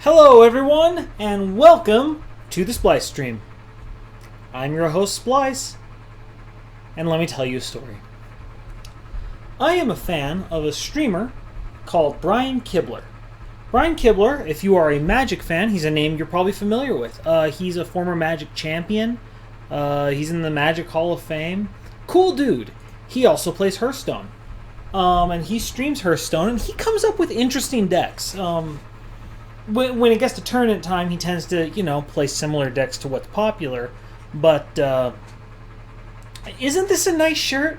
Hello everyone, and welcome to the Splice stream. I'm your host Splice, and let me tell you a story. I am a fan of a streamer called Brian Kibler. Brian Kibler, if you are a Magic fan, he's a name you're probably familiar with. He's a former Magic champion. He's in the Magic Hall of Fame. Cool dude. He also plays Hearthstone. And he streams Hearthstone, and he comes up with interesting decks. When it gets to tournament time, he tends to, play similar decks to what's popular. But, isn't this a nice shirt?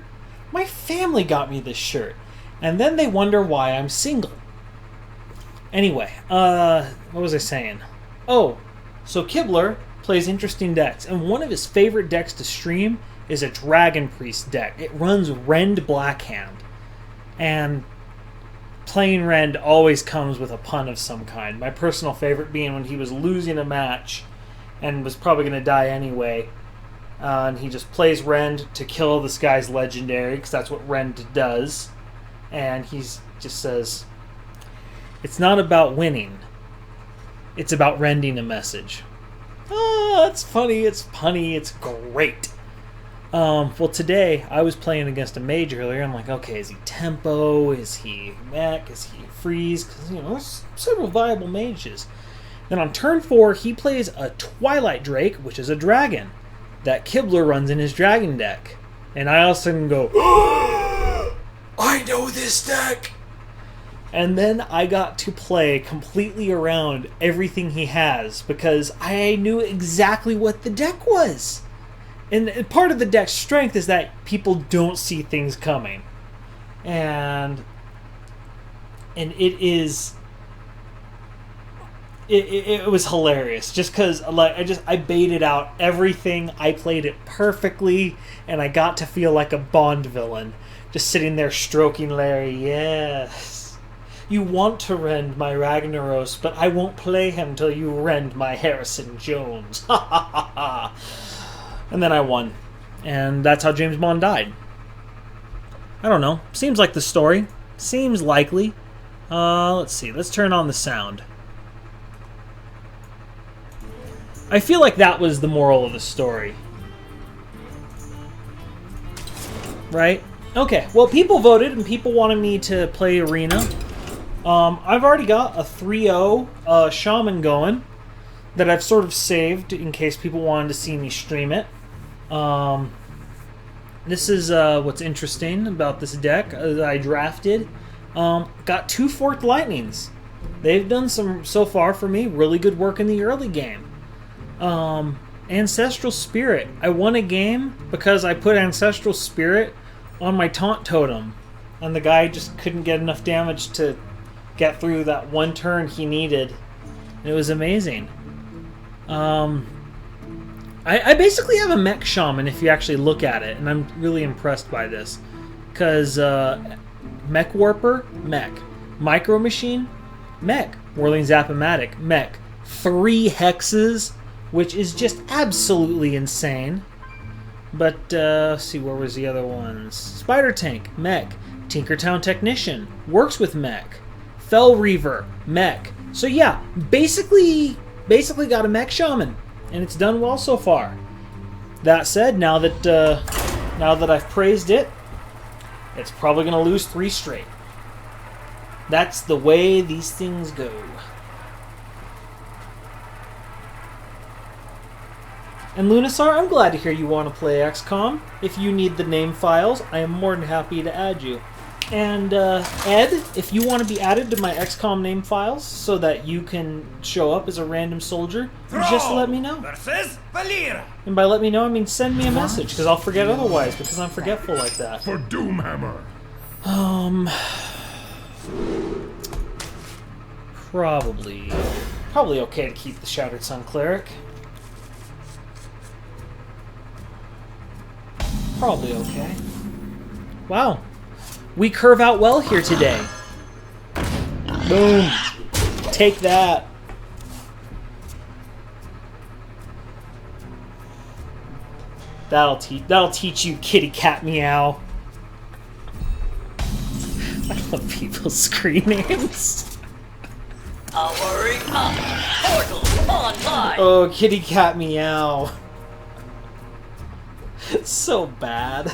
My family got me this shirt. And then they wonder why I'm single. Anyway, what was I saying? Oh, so Kibler plays interesting decks. And one of his favorite decks to stream is a Dragon Priest deck. It runs Rend Blackhand. And playing Rend always comes with a pun of some kind. My personal favorite being when he was losing a match and was probably going to die anyway. And he just plays Rend to kill this guy's legendary, because that's what Rend does. And he just says, "It's not about winning. It's about rending a message." Oh, that's funny. It's punny. It's great. Well, today I was playing against a mage earlier. I'm like, okay, is he tempo? Is he mech? Is he freeze? Because, there's several viable mages. Then on turn 4, he plays a Twilight Drake, which is a dragon, that Kibler runs in his dragon deck. And I all of a sudden go, I know this deck! And then I got to play completely around everything he has, because I knew exactly what the deck was. And part of the deck's strength is that people don't see things coming. And it was hilarious, just because I baited out everything. I played it perfectly, and I got to feel like a Bond villain, just sitting there stroking Larry. Yes, you want to rend my Ragnaros, but I won't play him till you rend my Harrison Jones. Ha ha ha ha. And then I won. And that's how James Bond died. I don't know. Seems like the story. Seems likely. Let's see. Let's turn on the sound. I feel like that was the moral of the story. Right? Okay. Well, people voted, and people wanted me to play Arena. I've already got a 3-0 Shaman going that I've sort of saved in case people wanted to see me stream it. This is what's interesting about this deck that I drafted. Got 2 Forked Lightnings. They've done some, so far for me, really good work in the early game. Ancestral Spirit. I won a game because I put Ancestral Spirit on my Taunt Totem, and the guy just couldn't get enough damage to get through that one turn he needed. And it was amazing. I basically have a mech shaman if you actually look at it, and I'm really impressed by this. Because Mech Warper, mech. Micro Machine, mech. Whirling Zap-O-Matic, mech. 3 hexes, which is just absolutely insane. But, let's see, where was the other ones? Spider Tank, mech. Tinkertown Technician, works with mech. Fell Reaver, mech. So yeah, basically got a mech shaman. And it's done well so far. That said, now that I've praised it, it's probably going to lose 3 straight. That's the way these things go. And Lunasaur, I'm glad to hear you want to play XCOM. If you need the name files, I am more than happy to add you. And Ed, if you want to be added to my XCOM name files so that you can show up as a random soldier, just let me know. And by let me know, I mean send me a message, because I'll forget otherwise, because I'm forgetful like that. For Doomhammer. Probably okay to keep the Shattered Sun Cleric. Probably okay. Wow. We curve out well here today. Boom. Take that. That'll teach you, kitty cat meow. I love people's screen names. Powering up. Portal online. Oh, kitty cat meow. It's so bad.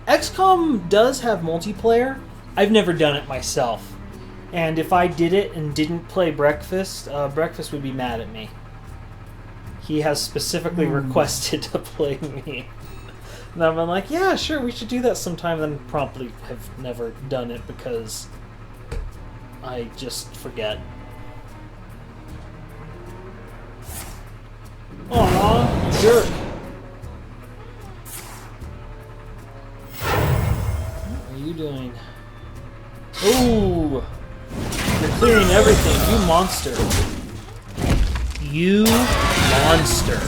XCOM does have multiplayer. I've never done it myself. And if I did it and didn't play Breakfast, Breakfast would be mad at me. He has specifically requested to play me. And I've been like, yeah, sure, we should do that sometime. Then promptly have never done it because I just forget. Aw, jerk. What are you doing? Ooh! You're clearing everything, you monster. You monster.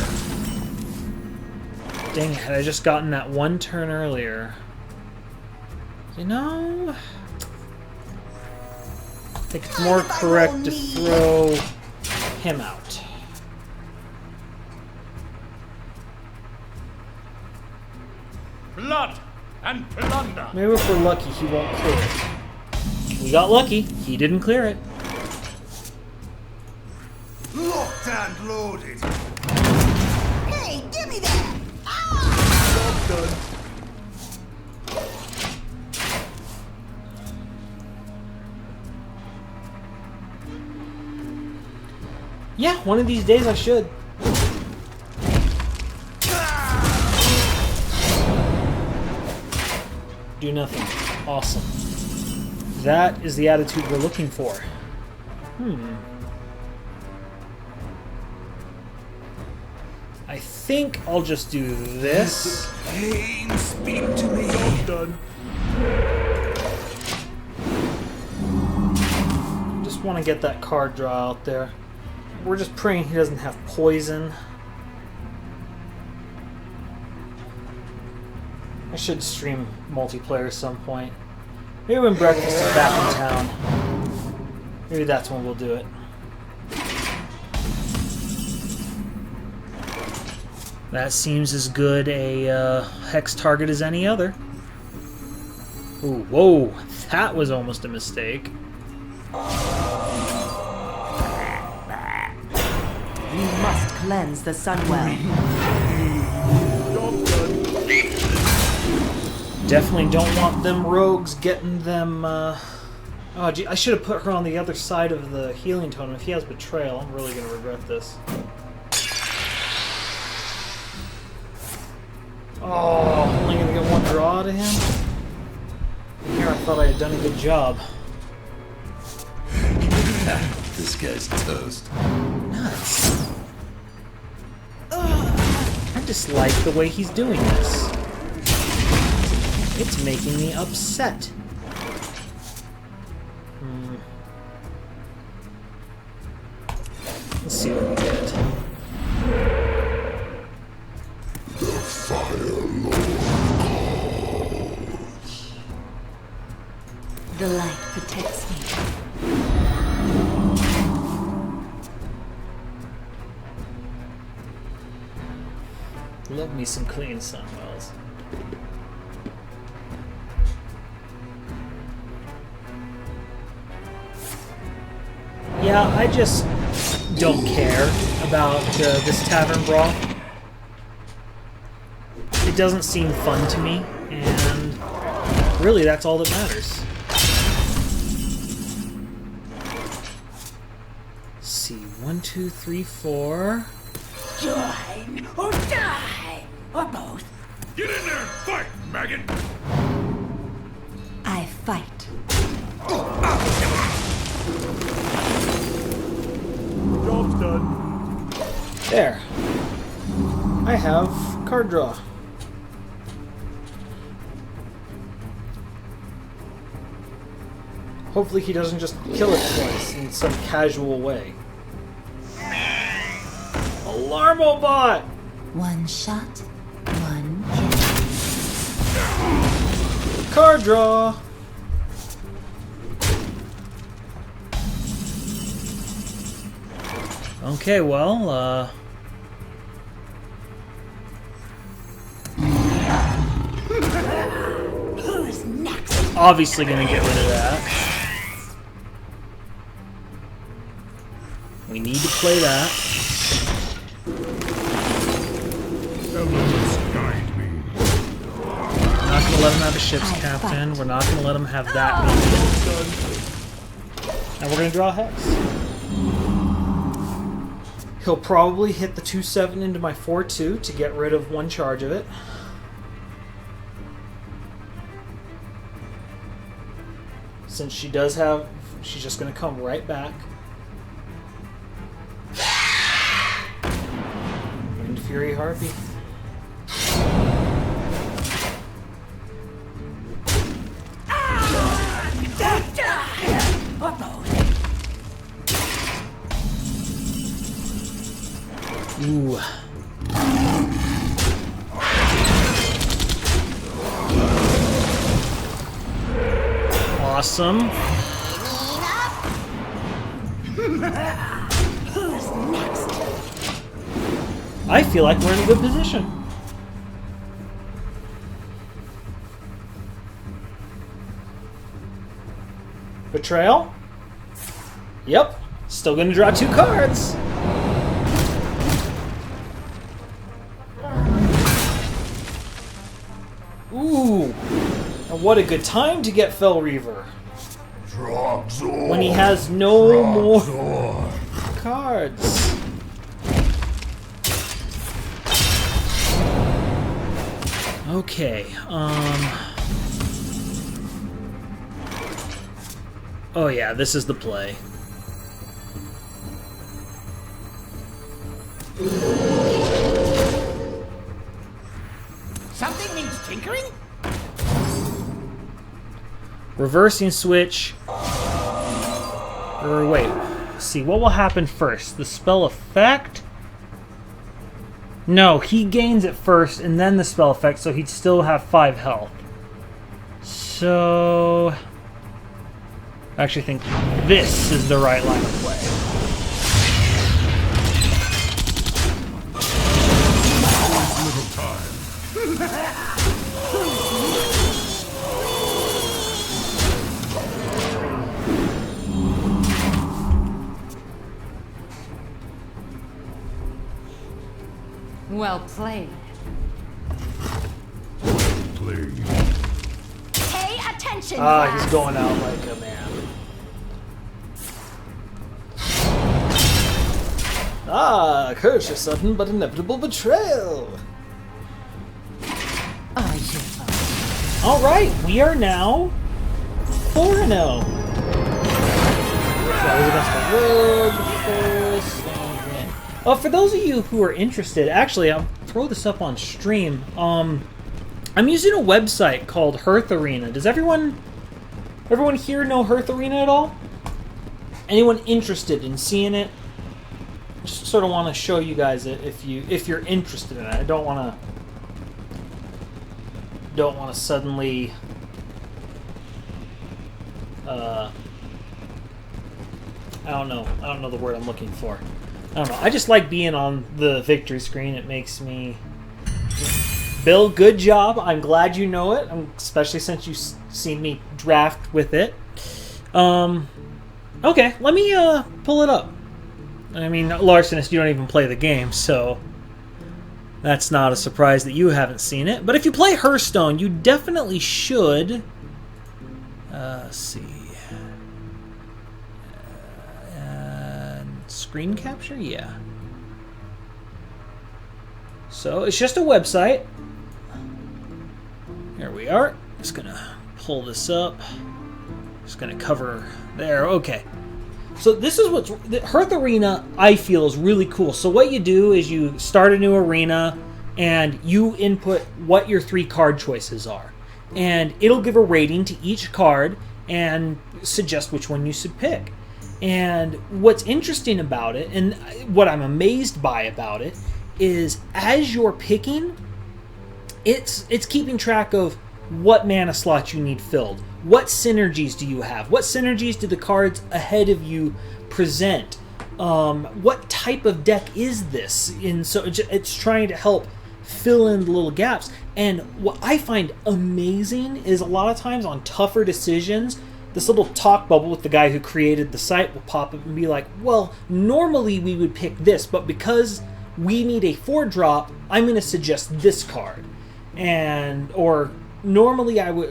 Dang it, had I just gotten that one turn earlier. You know, I think it's more correct to throw him out. Blood and plunder. Maybe if we're lucky, he won't clear it. We got lucky. He didn't clear it. Locked and loaded. Hey, give me that! Ah! Job done. Yeah, one of these days I should. Do nothing. Awesome. That is the attitude we're looking for. I think I'll just do this. Pain, speak to me. Job done. Just want to get that card draw out there. We're just praying he doesn't have poison. I should stream multiplayer at some point. Maybe when Breakfast is back in town. Maybe that's when we'll do it. That seems as good a hex target as any other. Ooh, whoa, that was almost a mistake. We must cleanse the Sunwell. Job done. Definitely don't want them rogues getting them. Oh, gee, I should have put her on the other side of the healing totem. If he has betrayal, I'm really going to regret this. Oh, only going to get one draw to him? Here, I thought I had done a good job. This guy's toast. Nuts. I dislike the way he's doing this. It's making me upset. Let's see what we get. The Fire Lord calls. The light protects me. Love me some clean Sunwells. Yeah, I just don't care about this tavern brawl. It doesn't seem fun to me, and really that's all that matters. Let's see, 1, 2, 3, 4. Join or die, or both. Get in there and fight, maggot. I fight. Job's done. There. I have card draw. Hopefully he doesn't just kill it twice in some casual way. Alarmobot! One shot, one kill. Card draw! Okay, well, Who's next? obviously going to get rid of that. We need to play that. Elements guide me. We're not going to let him have a ship's captain. We're not going to let him have that minion. And we're going to draw a Hex. He'll probably hit the 2/7 into my 4/2 to get rid of one charge of it. Since she does have... She's just going to come right back. Wind Fury Harpy. Ooh. Awesome. I feel like we're in a good position. Betrayal? Yep. Still gonna draw 2 cards. Ooh. And what a good time to get Fell Reaver. When he has no more cards. Okay, oh yeah, this is the play. Something needs tinkering? Reversing switch. Or wait, see, what will happen first? The spell effect? No, he gains it first and then the spell effect, so he'd still have 5 health. So... I actually think this is the right line of play. Little time. Well played. Play. Pay attention, Ah, class. he's going out like a man. Ah, curse a sudden but inevitable betrayal. Alright, we are now 4-0. For those of you who are interested, actually, I'll throw this up on stream. I'm using a website called Hearth Arena. Does everyone here know Hearth Arena at all? Anyone interested in seeing it? Just sort of want to show you guys it if you're interested in it. I don't want to suddenly I don't know the word I'm looking for. I don't know. I just like being on the victory screen. It makes me... Bill, good job. I'm glad you know it, especially since you've seen me draft with it. Okay, let me pull it up. I mean, Larcenist, you don't even play the game, so that's not a surprise that you haven't seen it. But if you play Hearthstone, you definitely should... let's see... screen capture? Yeah. So, it's just a website. Here we are. Just gonna pull this up. Just gonna cover there. Okay. So this is what's... Hearth Arena, I feel, is really cool. So what you do is you start a new arena, and you input what your 3 card choices are. And it'll give a rating to each card and suggest which one you should pick. And what's interesting about it, and what I'm amazed by about it, is as you're picking, it's keeping track of what mana slots you need filled. What synergies do you have? What synergies do the cards ahead of you present? What type of deck is this? And so it's trying to help fill in the little gaps. And what I find amazing is a lot of times on tougher decisions, this little talk bubble with the guy who created the site will pop up and be like, well, normally we would pick this, but because we need a 4-drop, I'm going to suggest this card. Or normally I would,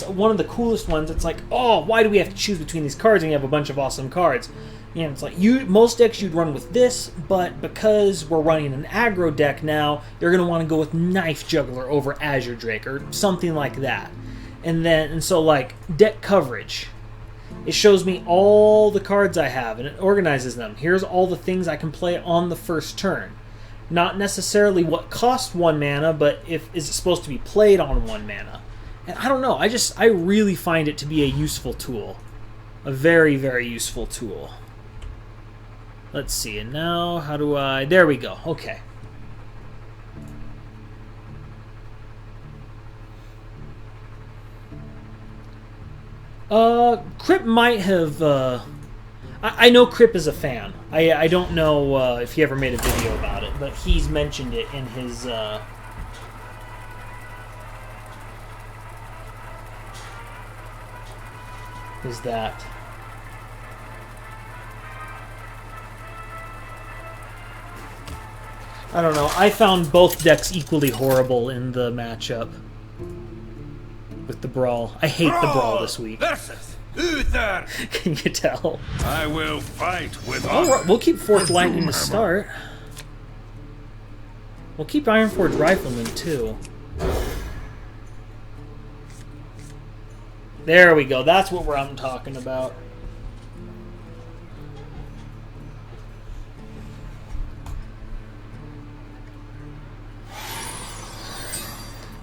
one of the coolest ones, it's like, oh, why do we have to choose between these cards and you have a bunch of awesome cards? It's like, most decks you'd run with this, but because we're running an aggro deck now, you're going to want to go with Knife Juggler over Azure Drake or something like that. And so like deck coverage, it shows me all the cards I have and it organizes them. Here's all the things I can play on the first turn. Not necessarily what costs 1 mana, but is it supposed to be played on 1 mana. And I don't know, I really find it to be a useful tool. A very, very useful tool. Let's see, and now how do I... There we go, okay. Crip might have... I know Crip is a fan. I don't know if he ever made a video about it, but he's mentioned it in his... Is that... I don't know. I found both decks equally horrible in the matchup with the Brawl. I hate the Brawl this week. Versus Uther. Can you tell? I will fight with All right, we'll keep Fourth Lightning to start. We'll keep Ironforge Rifleman too. There we go. That's what I'm talking about.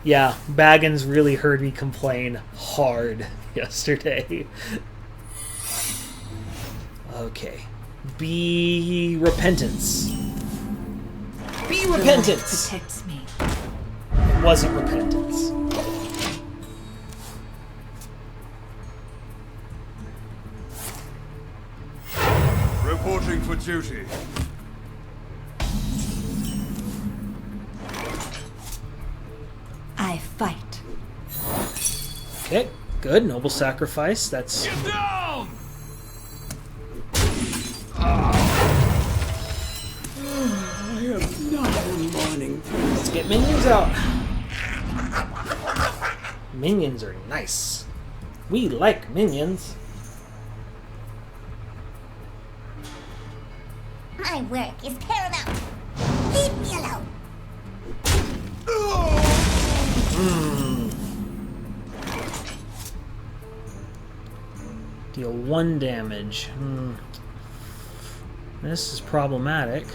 Yeah, Baggins really heard me complain hard yesterday. Okay. Be Repentance. Be Repentance! Protects me. It wasn't Repentance. Reporting for duty. I fight. Okay, good. Noble Sacrifice. That's... Down! Let's get minions out. Minions are nice. We like minions. My work is paramount. Leave me alone. Deal 1 damage. This is problematic.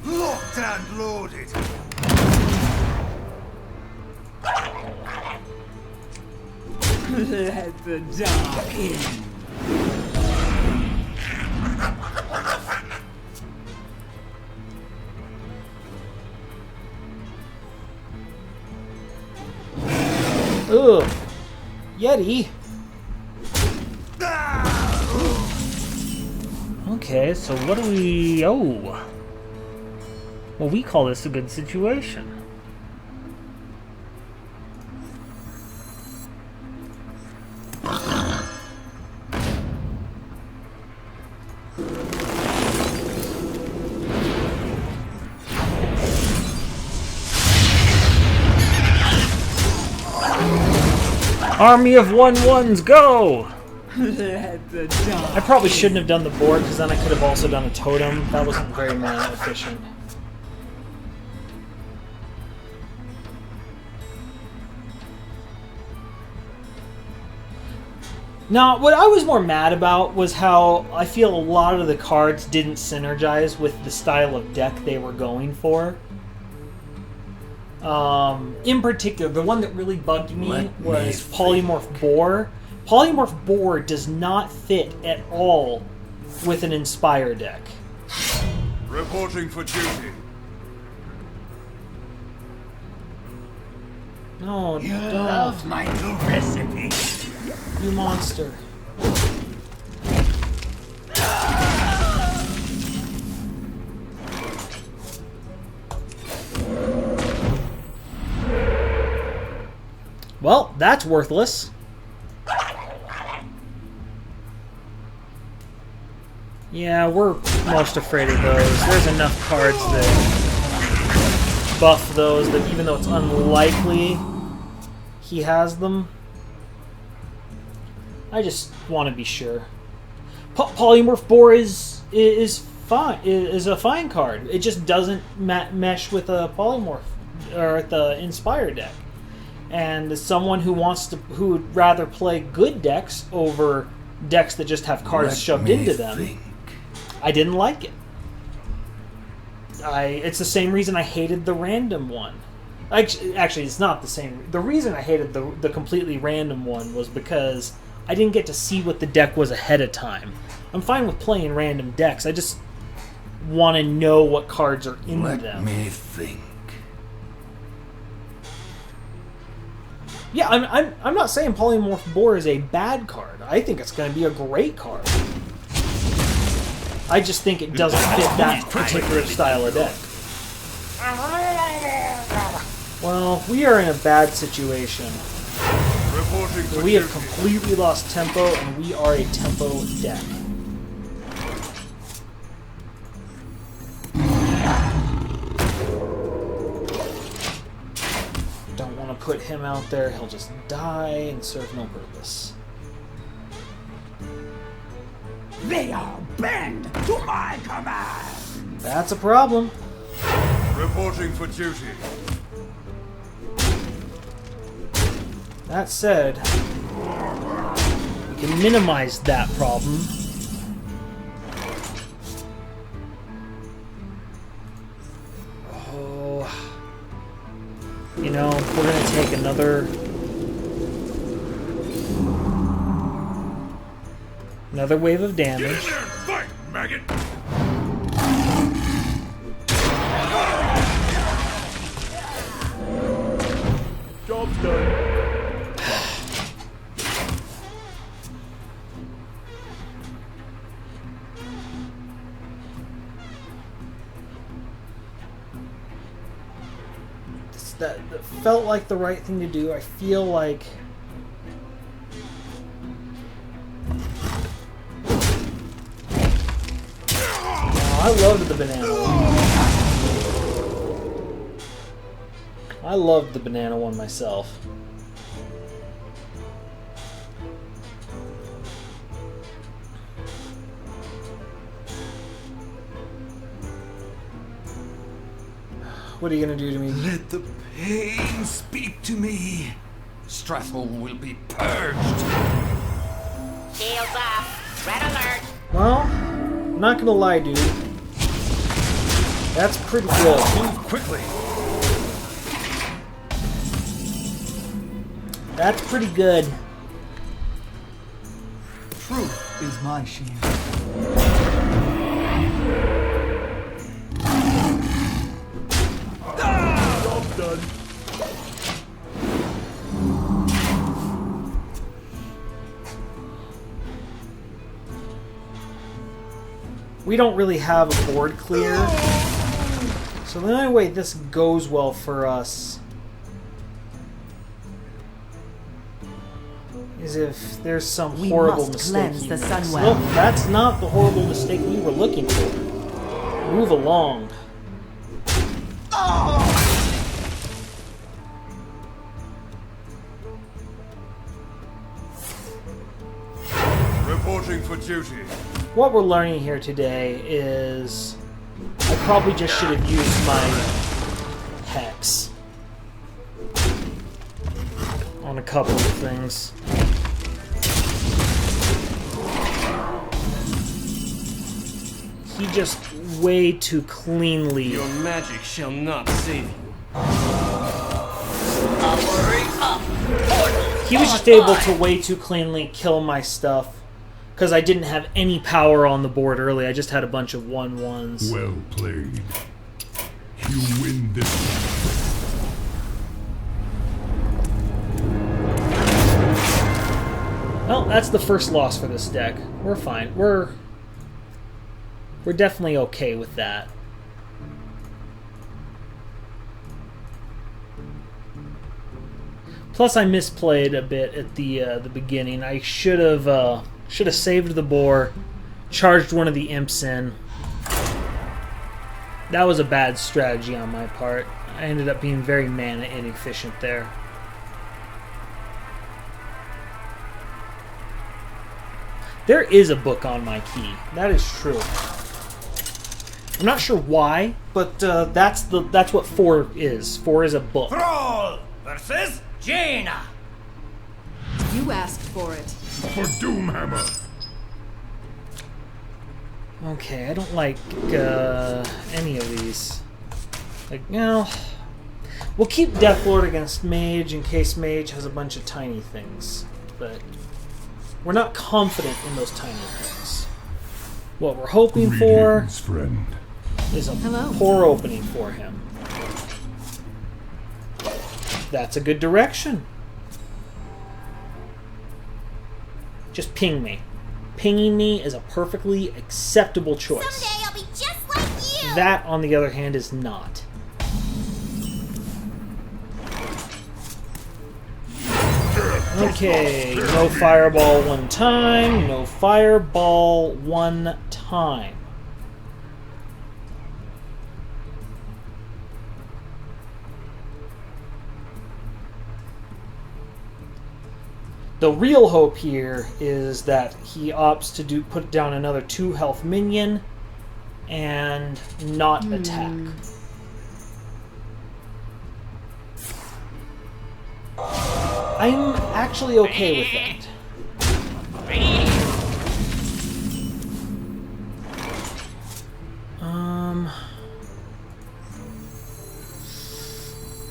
Locked and loaded. Let the dark in. Ugh. Yeti. Okay, so what do we... Oh. Well, we call this a good situation. Army of 1/1s, go! Let the dark I probably shouldn't have done the board, because then I could have also done a totem. That wasn't very mana efficient. Now, what I was more mad about was how I feel a lot of the cards didn't synergize with the style of deck they were going for. In particular, the one that really bugged me was Polymorph Boar. Polymorph Boar does not fit at all with an Inspire deck. Reporting for duty. No, You don't. love my new recipe. You monster. Well, that's worthless. Yeah, we're most afraid of those. There's enough cards that buff those that even though it's unlikely he has them, I just want to be sure. Polymorph Boar is fine. Is a fine card. It just doesn't mesh with a polymorph or the Inspire deck. And as someone who would rather play good decks over decks that just have cards shoved into them, I didn't like it. It's the same reason I hated the random one. Actually, it's not the same. The reason I hated the completely random one was because I didn't get to see what the deck was ahead of time. I'm fine with playing random decks. I just want to know what cards are in them. Let me think. Yeah, I'm not saying Polymorph Boar is a bad card. I think it's going to be a great card. I just think it doesn't fit that particular style of deck. Well, we are in a bad situation. We have completely lost tempo, and we are a tempo deck. Don't want to put him out there. He'll just die and serve no purpose. They are bend to my command. That's a problem. Reporting for duty. That said, we can minimize that problem. Oh, you know, we're gonna take another wave of damage. Fight, maggot! Job's done. That felt like the right thing to do. I feel like I loved the banana one. I loved the banana one myself. What are you gonna do to me? Let the pain speak to me. Stratholm will be purged. Shields up. Red alert. Well, I'm not gonna lie, dude. That's pretty good. Move quickly. That's pretty good. Truth is my shield. Job's done. We don't really have a board clear. So the only way this goes well for us is if there's some horrible mistake. cleanse the Sunwell. Look, that's not the horrible mistake we were looking for. Move along. Reporting for duty. What we're learning here today is I probably just should have used my Hex on a couple of things. He just way too cleanly. Your magic shall not save you. Upward up. Portal. He was just able to way too cleanly kill my stuff because I didn't have any power on the board early. I just had a bunch of 1/1s. Well played. You win this. Well, that's the first loss for this deck. We're fine. We're definitely okay with that. Plus, I misplayed a bit at the beginning. I should have saved the boar, charged one of the imps in. That was a bad strategy on my part. I ended up being very mana inefficient there. There is a book on my key. That is true. I'm not sure why, but that's what 4 is. 4 is a book. Thrall versus Jaina! You asked for it. For Doomhammer. Okay, I don't like any of these. Like, no. We'll keep Deathlord against Mage in case Mage has a bunch of tiny things, but we're not confident in those tiny things. What we're hoping for Greetings, friend. is a Hello. poor opening for him. That's a good direction. Just ping me. Pinging me is a perfectly acceptable choice. Someday I'll be just like you. That, on the other hand, is not. Okay, no fireball one time, no fireball one time. The real hope here is that he opts to put down another 2 health minion and not attack. I'm actually okay with that.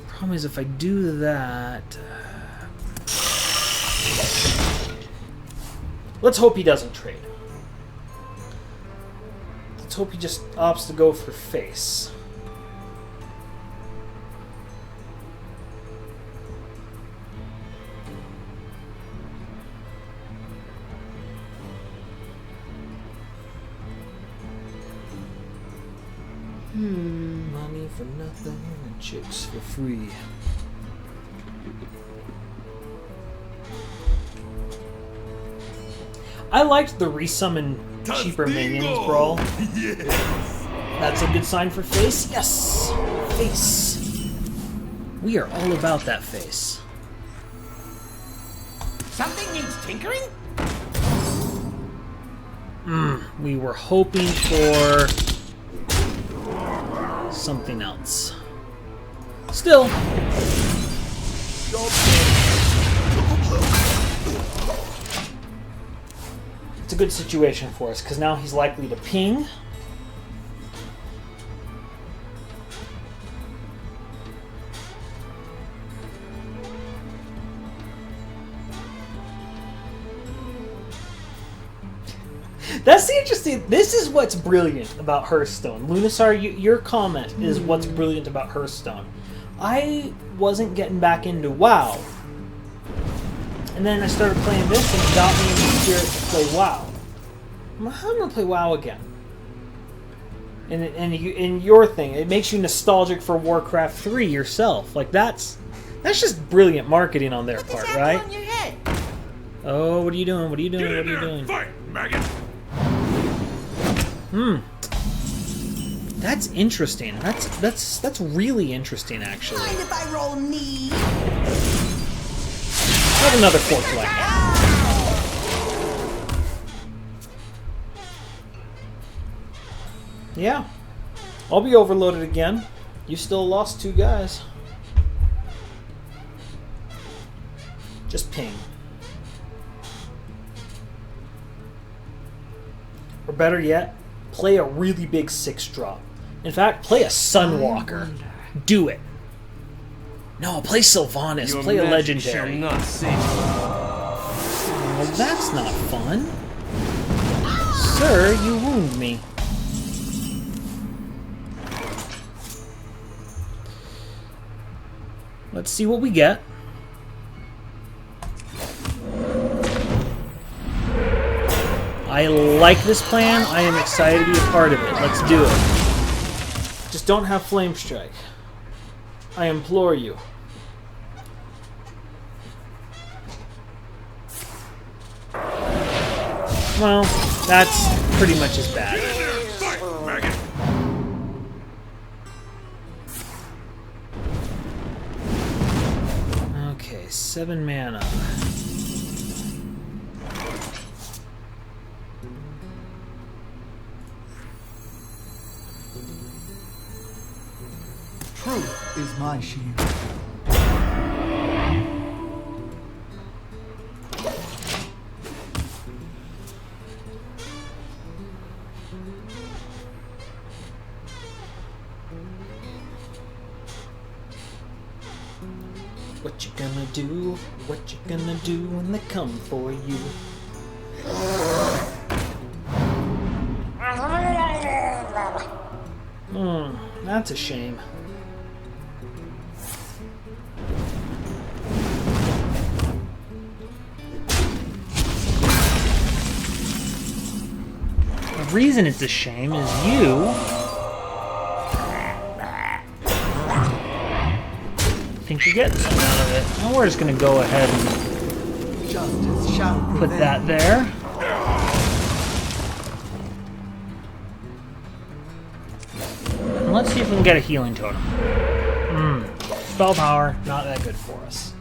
Problem is if I do that... Let's hope he doesn't trade. Let's hope he just opts to go for face. Money for nothing and chicks for free. I liked the resummon cheaper minions brawl. Yes. That's a good sign for face. Yes! Face. We are all about that face. Something needs tinkering? We were hoping for something else. Still. It's a good situation for us, because now he's likely to ping. That's the interesting... This is what's brilliant about Hearthstone. Lunasar, your comment is what's brilliant about Hearthstone. I wasn't getting back into WoW. And then I started playing this, and it got me in the spirit to play WoW. I'm going to play WoW again. And your thing, it makes you nostalgic for Warcraft 3 yourself. Like, that's just brilliant marketing on their part, right? On your head. Oh, what are you doing? What are you doing? Get What in are you there, doing? fight, maggot. That's interesting. That's really interesting, actually. Mind if I roll knee? Have another fork lightning. Yeah. I'll be overloaded again. You still lost 2 guys. Just ping. Or better yet, play a really big 6-drop. In fact, play a Sunwalker. Do it. No, play Sylvanas. Your Play a magic shall legendary. not save you. Well, that's not fun. Sir, you wound me. Let's see what we get. I like this plan. I am excited to be a part of it. Let's do it. Just don't have Flame Strike. I implore you. Well, that's pretty much as bad. Okay, 7 mana. Truth is my shield. What you gonna do? What you gonna do when they come for you? That's a shame. The reason it's a shame is you think you're getting something out of it. And we're just gonna go ahead and Justice shall put prevail. that there. And let's see if we can get a healing totem. Spell power, not that good for us.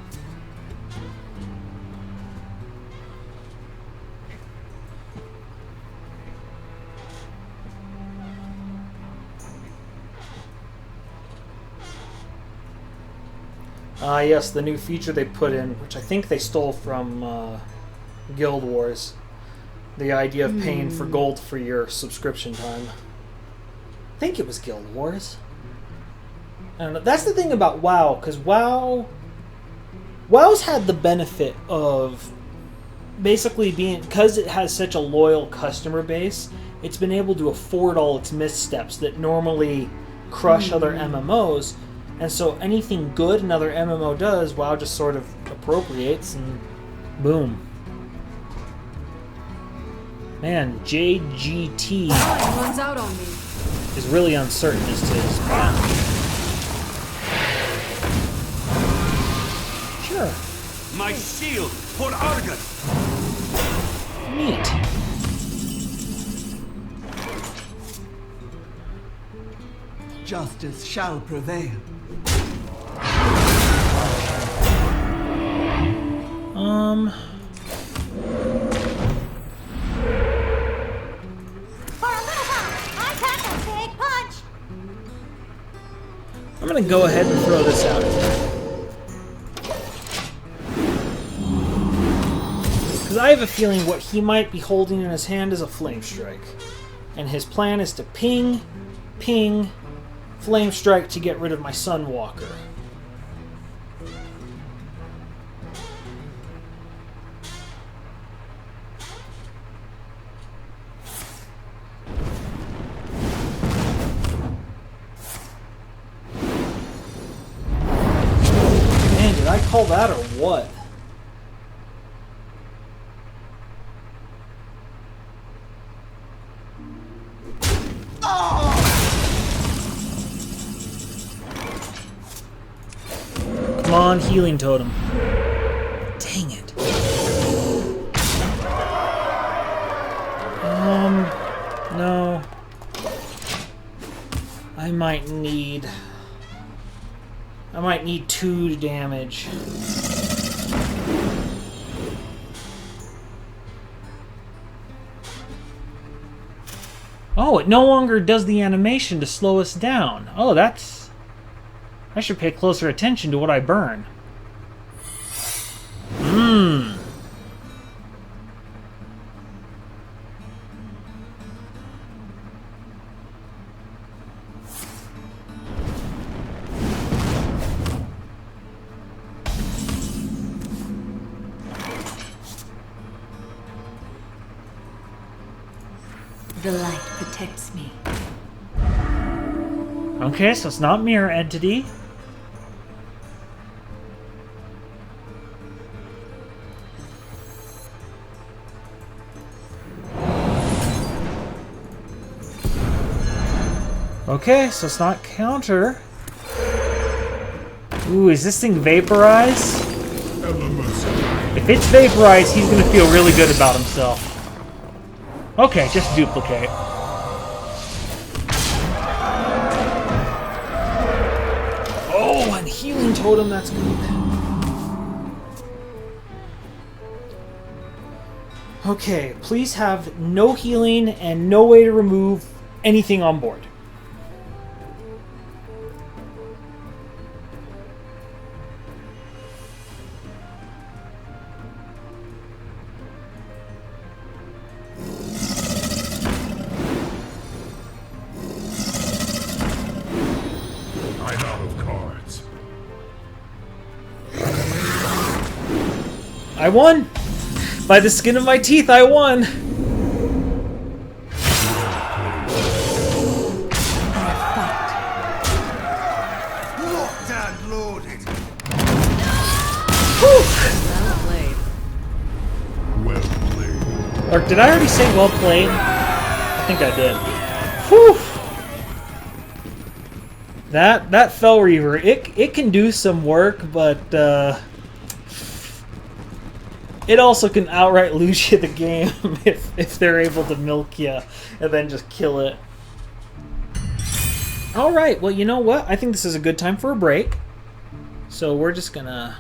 Yes, the new feature they put in, which I think they stole from Guild Wars. The idea of paying for gold for your subscription time. I think it was Guild Wars. I don't know. That's the thing about WoW, because WoW's had the benefit of basically being, because it has such a loyal customer base, it's been able to afford all its missteps that normally crush other MMOs. And so anything good another MMO does, WoW just sort of appropriates and boom. Man, JGT Time runs out on me. is really uncertain as to his path. Sure. My shield for Argus! Neat. Justice shall prevail. For a little while, I pack a big punch. I'm gonna go ahead and throw this out. Because I have a feeling what he might be holding in his hand is a flame strike. And his plan is to ping, ping, flame strike to get rid of my Sunwalker. Man, did I call that or what? Come on, healing totem. Dang it. No. I might need 2 damage. Oh, it no longer does the animation to slow us down. Oh, that's... I should pay closer attention to what I burn. The light protects me. Okay, so it's not mirror entity. Okay, so it's not counter. Ooh, is this thing vaporized? Elements. If it's vaporized, he's gonna feel really good about himself. Okay, just duplicate. Oh, and healing totem, that's good. Okay, please have no healing and no way to remove anything on board. I'm out of cards. I won! By the skin of my teeth, I won! Locked and loaded. Well played. Well played. Or did I already say well played? I think I did. Whew! That Fell Reaver, it can do some work, but it also can outright lose you the game if they're able to milk you and then just kill it. Alright, well, you know what? I think this is a good time for a break. So we're just gonna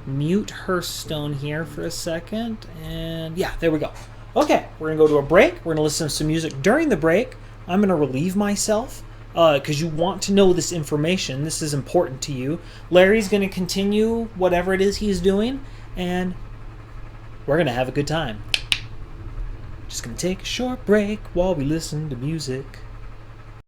mute Hearthstone here for a second. And yeah, there we go. Okay, we're gonna go to a break. We're gonna listen to some music during the break. I'm gonna relieve myself because you want to know this information. This is important to you. Larry's gonna continue whatever it is he's doing, and we're gonna have a good time. Just gonna take a short break while we listen to music.